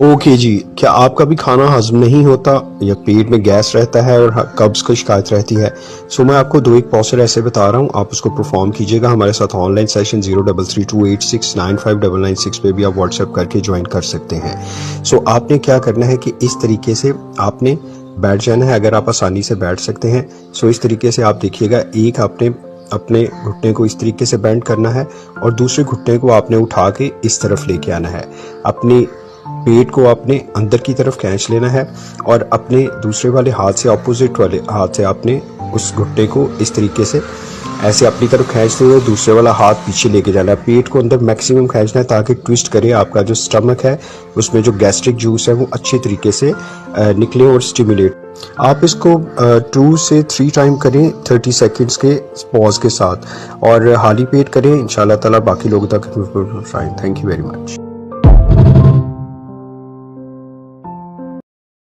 Okay जी, क्या आपका भी खाना हज़म नहीं होता या पेट में गैस रहता है और कब्ज़ की शिकायत रहती है? सो मैं आपको 2 एक पोस्चर ऐसे बता रहा हूँ, आप उसको परफ़ॉर्म कीजिएगा। हमारे साथ ऑनलाइन सेशन 033286959996 पे भी आप व्हाट्सएप करके जॉइन कर सकते हैं। सो आपने क्या करना है कि इस तरीके से आपने बैठ जाना है, अगर आप आसानी से बैठ सकते हैं। सो इस तरीके से आप देखिएगा, एक आपने अपने घुटने को इस तरीके से बेंड करना है और दूसरे घुटने को आपने उठा के इस तरफ लेके आना है। अपनी पेट को आपने अंदर की तरफ खींच लेना है और अपने दूसरे वाले हाथ से, अपोजिट वाले हाथ से आपने उस घुटने को इस तरीके से ऐसे अपनी तरफ खींचते हुए दूसरे वाला हाथ पीछे लेके जाना है। पेट को अंदर मैक्सिमम खींचना है ताकि ट्विस्ट करे, आपका जो स्टमक है उसमें जो गैस्ट्रिक जूस है वो अच्छे तरीके से निकले और स्टिमुलेट। आप इसको 2 से 3 टाइम करें 30 सेकंड्स के पॉज के साथ और खाली पेट करें। इंशाल्लाह ताला बाकी लोगों तक। Thank you very much.